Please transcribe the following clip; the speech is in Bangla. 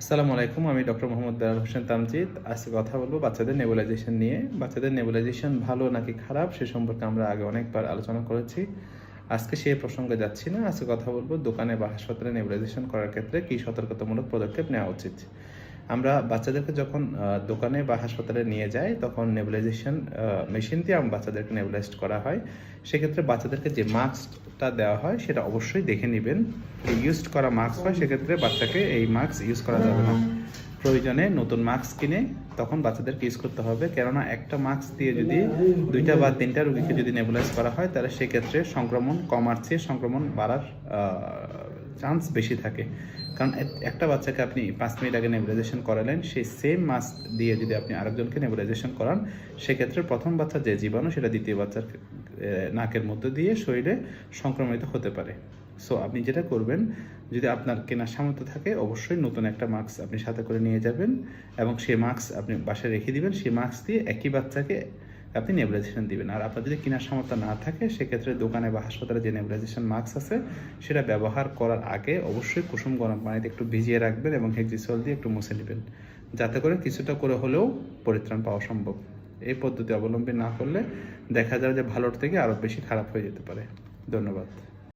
আসসালামু আলাইকুম, আমি ডক্টর মোহাম্মদ বেলাল হোসেন তামজিদ। আজকে কথা বলবো বাচ্চাদের নেবুলাইজেশন নিয়ে। বাচ্চাদের নেবুলাইজেশন ভালো নাকি খারাপ সে সম্পর্কে আমরা আগে অনেকবার আলোচনা করেছি। আজকে সেই প্রসঙ্গে যাচ্ছি না। আজকে কথা বলবো দোকানে বা হাসপাতালে নেবুলাইজেশন করার ক্ষেত্রে কী সতর্কতামূলক পদক্ষেপ নেওয়া উচিত। আমরা বাচ্চাদেরকে যখন দোকানে বা হাসপাতালে নিয়ে যাই তখন নেবুলাইজেশন মেশিন দিয়ে বাচ্চাদেরকে নেবুলাইজড করা হয়। সেক্ষেত্রে বাচ্চাদেরকে যে মাস্কটা দেওয়া হয় সেটা অবশ্যই দেখে নেবেন। ইউজড করা মাস্ক হয়, সেক্ষেত্রে বাচ্চাকে এই মাস্ক ইউজ করা যাবে না। প্রয়োজনে নতুন মাস্ক কিনে তখন বাচ্চাদেরকে ইউজ করতে হবে, কেননা একটা মাস্ক দিয়ে যদি 2টা বা 3টা রোগীকে যদি নেবুলাইজ করা হয় তাহলে সেক্ষেত্রে সংক্রমণ কমার চেয়ে সংক্রমণ বাড়ার চান্স বেশি থাকে। কারণ একটা বাচ্চাকে আপনি 5 মিনিট আগে নেবুলাইজেশন করালেন, সেই সেম মাস্ক দিয়ে যদি আপনি আরেকজনকে নেবুলাইজেশন করান সেক্ষেত্রে প্রথম বাচ্চার যে জীবাণু সেটা দ্বিতীয় বাচ্চার নাকের মধ্যে দিয়ে শরীরে সংক্রমিত হতে পারে। সো আপনি যেটা করবেন, যদি আপনার কেনার সামর্থ্য থাকে অবশ্যই নতুন একটা মাস্ক আপনি সাথে করে নিয়ে যাবেন এবং সেই মাস্ক আপনি বাসায় রেখে দিবেন। সেই মাস্ক দিয়ে একই বাচ্চাকে আপনি নেবুলাইজেশন দিবেন। আর আপনার যদি কেনার সামর্থ্য না থাকে সেক্ষেত্রে দোকানে বা হাসপাতালে যে নেবুলাইজেশন মাস্ক আছে সেটা ব্যবহার করার আগে অবশ্যই কুসুম গরম পানিতে একটু ভিজিয়ে রাখবেন এবং হেক্সিসল দিয়ে একটু মুছে নেবেন, যাতে করে কিছুটা করে হলেও পরিত্রাণ পাওয়া সম্ভব। এই পদ্ধতি অবলম্বন না করলে দেখা যায় যে ভালোর থেকে আরও বেশি খারাপ হয়ে যেতে পারে। ধন্যবাদ।